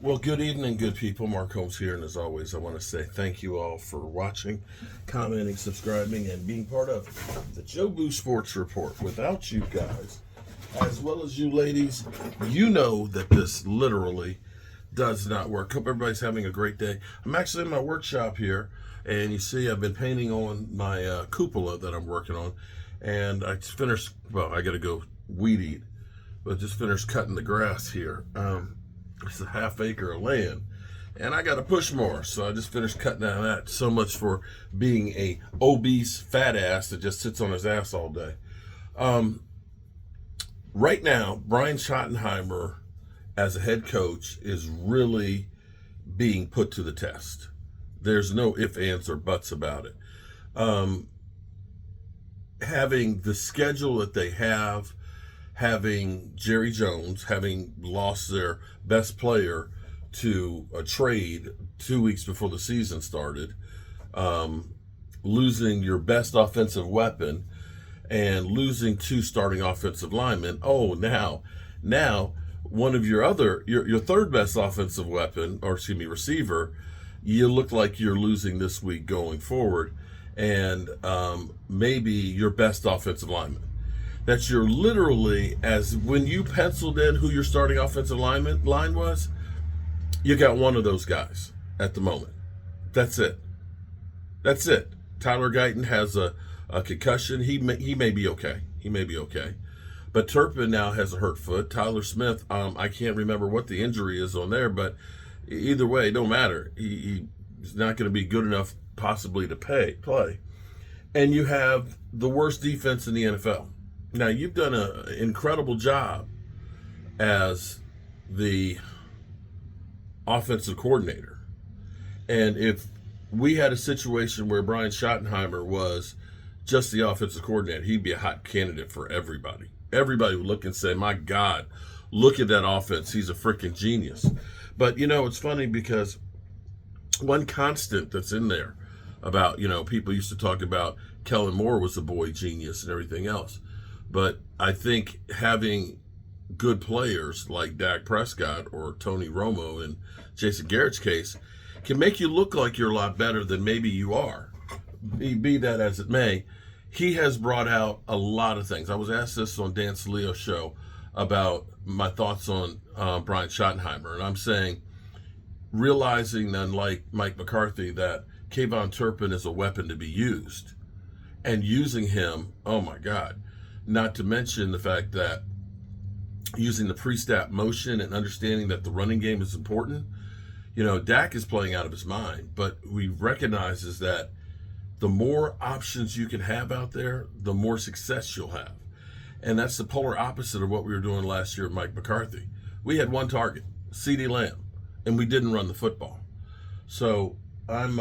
Well, good evening, good people. Mark Holmes here, and as always, I want to say thank you all for watching, commenting, subscribing, and being part of the Joe Boo Sports Report. Without you guys, as well as you ladies, you know that this literally does not work. Hope everybody's having a great day. I'm actually in my workshop here, and you see I've been painting on my cupola that I'm working on, and I finished, well, I got to go weed eat, but just finished cutting the grass here. It's a half acre of land, and I got to push more, so I just finished cutting down that. So much for being a obese fat ass that just sits on his ass all day. Right now, Brian Schottenheimer as a head coach is really being put to the test. There's no ifs, ands, or buts about it. Having the schedule that they have, having Jerry Jones, having lost their best player to a trade 2 weeks before the season started, losing your best offensive weapon, and losing two starting offensive linemen. Oh, now one of your third best offensive weapon, or excuse me, receiver, you look like you're losing this week going forward, and maybe your best offensive lineman. That you're literally, as when you penciled in who your starting offensive line was, you got one of those guys at the moment. That's it. Tyler Guyton has a concussion. He may be okay. But Turpin now has a hurt foot. Tyler Smith, I can't remember what the injury is on there, but either way, it don't matter. He's not going to be good enough possibly to play. And you have the worst defense in the NFL. Now, you've done an incredible job as the offensive coordinator. And if we had a situation where Brian Schottenheimer was just the offensive coordinator, he'd be a hot candidate for everybody. Everybody would look and say, my God, look at that offense. He's a freaking genius. But, it's funny because one constant that's in there about, people used to talk about Kellen Moore was a boy genius and everything else. But I think having good players like Dak Prescott or Tony Romo in Jason Garrett's case can make you look like you're a lot better than maybe you are. Be that as it may, he has brought out a lot of things. I was asked this on Dan Salio's show about my thoughts on Brian Schottenheimer, and I'm saying, realizing, unlike Mike McCarthy, that Kayvon Turpin is a weapon to be used, and using him, oh my God. Not to mention the fact that using the pre-snap motion and understanding that the running game is important. Dak is playing out of his mind, but we recognizes that the more options you can have out there, the more success you'll have. And that's the polar opposite of what we were doing last year with Mike McCarthy. We had one target, CeeDee Lamb, and we didn't run the football. So I'm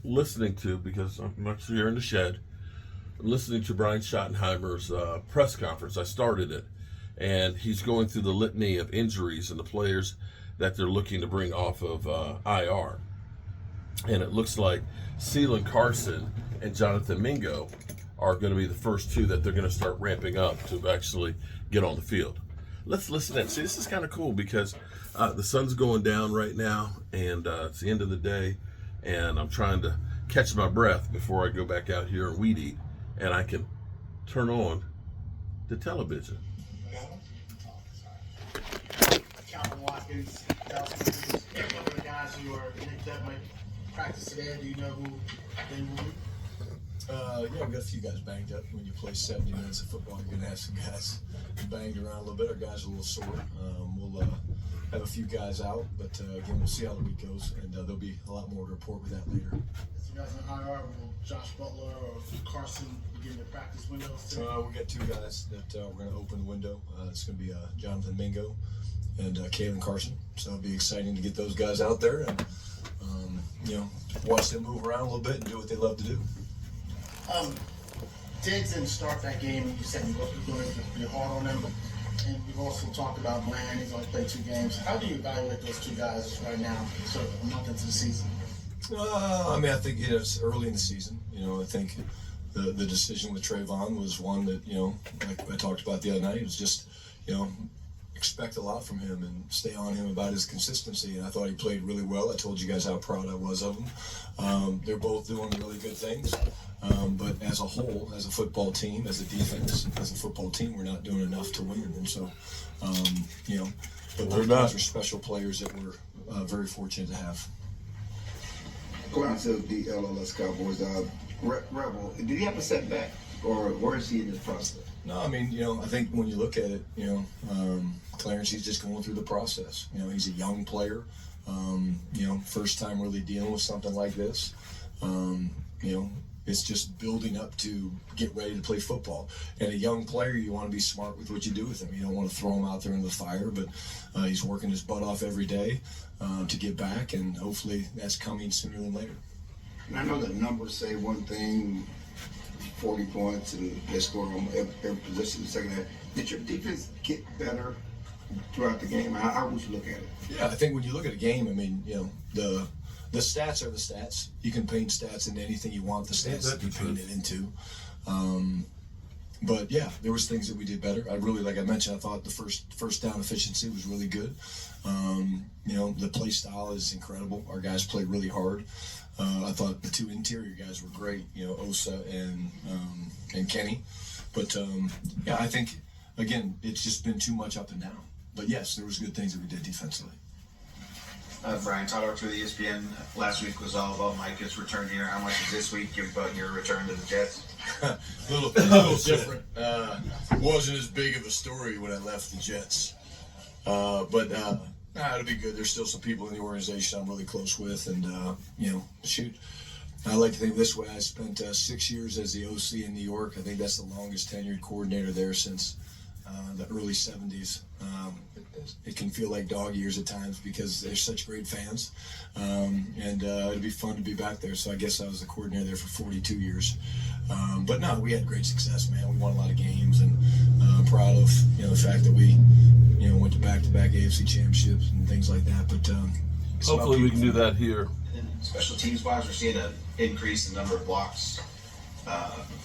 listening to, because I'm actually here in the shed, listening to Brian Schottenheimer's press conference. I started it, and he's going through the litany of injuries and the players that they're looking to bring off of IR. And it looks like Ceylon Carson and Jonathan Mingo are going to be the first two that they're going to start ramping up to actually get on the field. Let's listen in. See, this is kind of cool because the sun's going down right now, and it's the end of the day, and I'm trying to catch my breath before I go back out here and weed eat. And I can turn the television. Calvin Watkins, any of the guys who are nicked up might practice today. Do you know who they will be? Yeah, we've got a few guys banged up. When you play 70 minutes of football, you're going to have some guys banged around a little bit. Our guys are a little sore. We'll have a few guys out, but again, we'll see how the week goes, and there'll be a lot more to report with that later. So you guys on IR, will Josh Butler or Carson begin their practice windows today? We got two guys that we're going to open the window. It's going to be Jonathan Mingo and Kalen Carson. So it'll be exciting to get those guys out there and watch them move around a little bit and do what they love to do. Diggs didn't start that game. You said you're going to be hard on them. And we've also talked about Bland. He's only played 2 games. How do you evaluate those 2 guys right now, sort of a month into the season? I think it's early in the season. I think the decision with Trayvon was one that, like I talked about the other night, it was just, expect a lot from him and stay on him about his consistency. And I thought he played really well. I told you guys how proud I was of him. They're both doing really good things. But as a whole, as a football team, as a defense, as a football team, we're not doing enough to win. And so, but those guys are special players that we're very fortunate to have. Going on to the LLS Cowboys, Rebel, did he have a setback, or where is he in this process? No, I mean, I think when you look at it, Clarence, he's just going through the process. He's a young player, first time really dealing with something like this. It's just building up to get ready to play football. And a young player, you want to be smart with what you do with him. You don't want to throw him out there in the fire, but he's working his butt off every day to get back, and hopefully that's coming sooner than later. And I know the numbers say one thing, 40 points, and they scored on every position in the second half. Did your defense get better throughout the game? How would you look at it? Yeah, I think when you look at a game, I mean, the stats are the stats. You can paint stats into anything you want the stats to be painted into. But yeah, there was things that we did better. I really, like I mentioned, I thought the first down efficiency was really good. The play style is incredible. Our guys played really hard. I thought the two interior guys were great. Osa and Kenny. But yeah, I think again, it's just been too much up and down. But yes, there was good things that we did defensively. Brian, Todd Archer with ESPN. Last week was all about Micah's return here. How much is this week about your return to the Jets? a little different. Wasn't as big of a story when I left the Jets. But it'll be good. There's still some people in the organization I'm really close with. And, I like to think this way. I spent 6 years as the OC in New York. I think that's the longest tenured coordinator there since the early 70s. It can feel like dog years at times because they're such great fans. And it'll be fun to be back there. So I guess I was the coordinator there for 42 years. But no, we had great success, man. We won a lot of games, and proud of the fact that we went to back-to-back AFC championships and things like that. But hopefully we can do that here. And special teams wise, we're seeing an increase in the number of blocks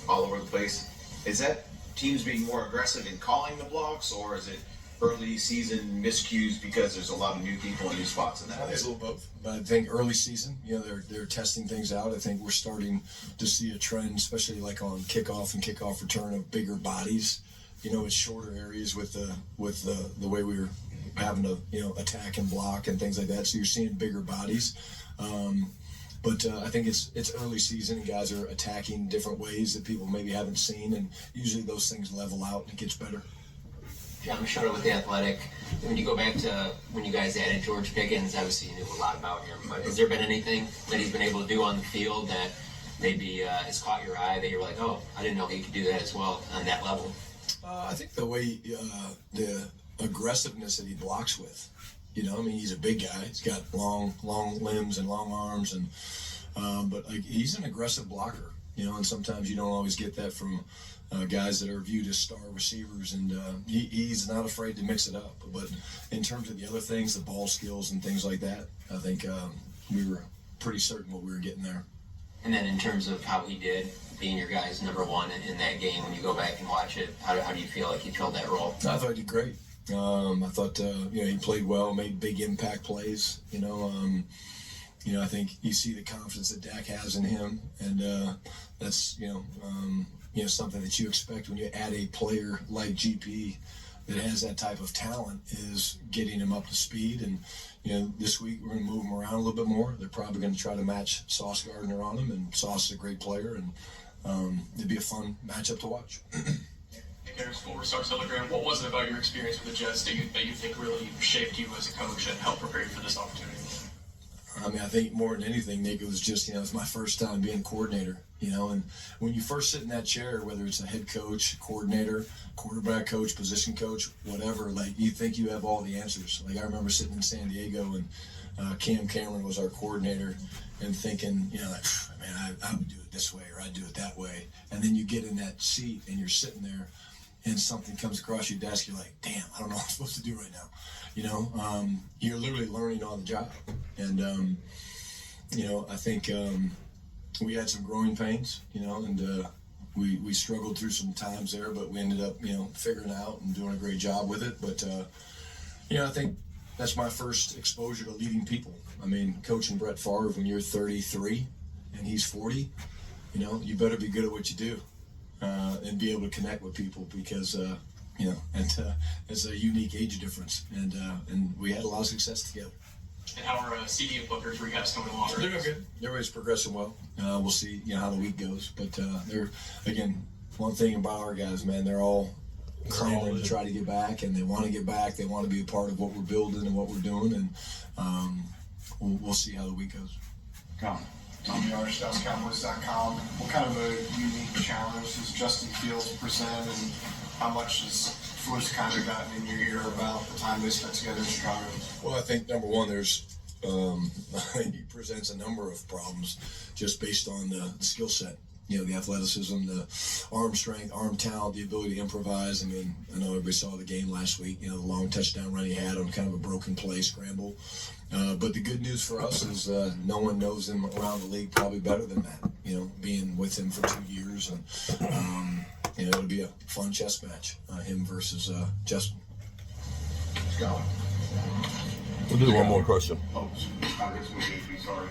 all over the place. Is that teams being more aggressive in calling the blocks, or is it early season miscues because there's a lot of new people in new spots in that? It's a little both. But I think early season, they're testing things out. I think we're starting to see a trend, especially like on kickoff and kickoff return, of bigger bodies. It's shorter areas with the way we were having to attack and block and things like that. So you're seeing bigger bodies. But I think it's early season, and guys are attacking different ways that people maybe haven't seen, and usually those things level out and it gets better. John Schottenheimer with The Athletic. When you go back to when you guys added George Pickens, obviously you knew a lot about him, but has there been anything that he's been able to do on the field that maybe has caught your eye that you're like, oh, I didn't know he could do that as well on that level? I think the way, the aggressiveness that he blocks with, he's a big guy. He's got long limbs and long arms, and but he's an aggressive blocker, and sometimes you don't always get that from guys that are viewed as star receivers, and he's not afraid to mix it up. But in terms of the other things, the ball skills and things like that, I think we were pretty certain what we were getting there. And then in terms of how he did, being your guys number one in that game, when you go back and watch it, how do you feel like he filled that role? I thought he did great. I thought he played well, made big impact plays. I think you see the confidence that Dak has in him, and that's something that you expect when you add a player like GP that has that type of talent, is getting him up to speed. And this week we're going to move him around a little bit more. They're probably going to try to match Sauce Gardner on him, and Sauce is a great player, and it'd be a fun matchup to watch. Harris, former Star Telegram. What was it about your experience with the Jets that you think really shaped you as a coach and helped prepare you for this opportunity? I think more than anything, Nick, it was just, it's my first time being a coordinator, and when you first sit in that chair, whether it's a head coach, coordinator, quarterback coach, position coach, whatever, you think you have all the answers. I remember sitting in San Diego, and Cam Cameron was our coordinator, and thinking, I would do it this way, or I'd do it that way. And then you get in that seat and you're sitting there, and something comes across your desk, you're like, damn, I don't know what I'm supposed to do right now. You're literally learning on the job. And, I think we had some growing pains, and we struggled through some times there, but we ended up, figuring it out and doing a great job with it. But I think that's my first exposure to leading people. I mean, coaching Brett Favre when you're 33 and he's 40, you better be good at what you do and be able to connect with people because, it's a unique age difference. And we had a lot of success together. And how are CD and Booker for you guys coming along? They're doing good. Everybody's progressing well. We'll see, how the week goes. But they're, again, one thing about our guys, man, they're all clamoring to try to get back, and they want to get back. They want to be a part of what we're building and what we're doing, and we'll see how the week goes. Tommy Arshdown, Cowboys.com. What kind of a unique challenge does Justin Fields present, and how much has Flus kind of gotten in your ear about the time they spent together in Chicago? Well, I think number one, he presents a number of problems just based on the skill set. The athleticism, the arm strength, arm talent, the ability to improvise. I mean, I know everybody saw the game last week, the long touchdown run he had on kind of a broken play scramble. But the good news for us is no one knows him around the league probably better than that, being with him for 2 years. And, it'll be a fun chess match, him versus Justin. Scott. We'll do one more question. Oh, I guess we need to be sorry.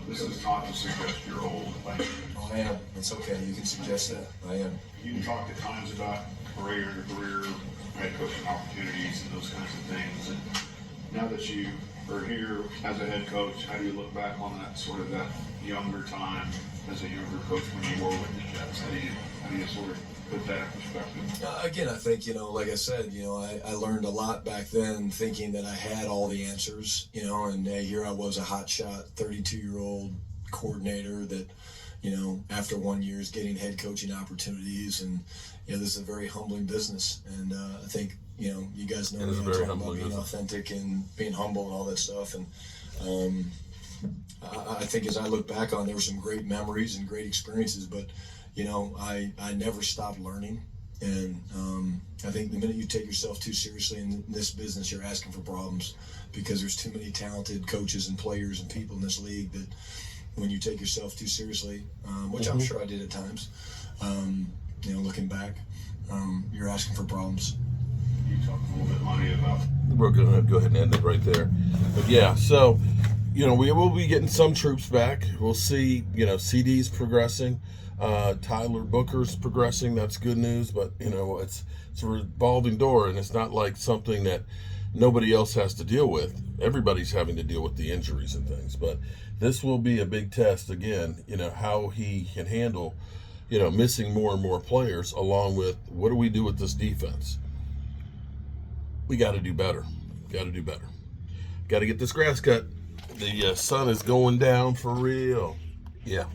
This is not to suggest you're old. Oh, I am. It's okay. You can suggest that. I am. You talked at times about career head coaching opportunities and those kinds of things. And now that you are here as a head coach, how do you look back on that sort of that younger time as a younger coach when you were with the Jets? How do you sort of put that in perspective? Again, I think, like I said, I learned a lot back then thinking that I had all the answers, and here I was, a hotshot 32-year-old coordinator that, after 1 year is getting head coaching opportunities. And, this is a very humbling business. And I think, you guys know me, I talk about being authentic and being humble and all that stuff. And I think as I look back on, there were some great memories and great experiences, but I never stopped learning. And I think the minute you take yourself too seriously in this business, you're asking for problems, because there's too many talented coaches and players and people in this league that when you take yourself too seriously, which I'm sure I did at times, looking back, you're asking for problems. You talked a little bit, Monty, about... We're going to go ahead and end it right there. But yeah, so, we will be getting some troops back. We'll see, CD's progressing. Tyler Booker's progressing. That's good news, but it's a revolving door, and it's not like something that nobody else has to deal with. Everybody's having to deal with the injuries and things, but this will be a big test again, how he can handle, missing more and more players, along with what do we do with this defense? We got to do better. Got to get this grass cut. The sun is going down for real. Yeah.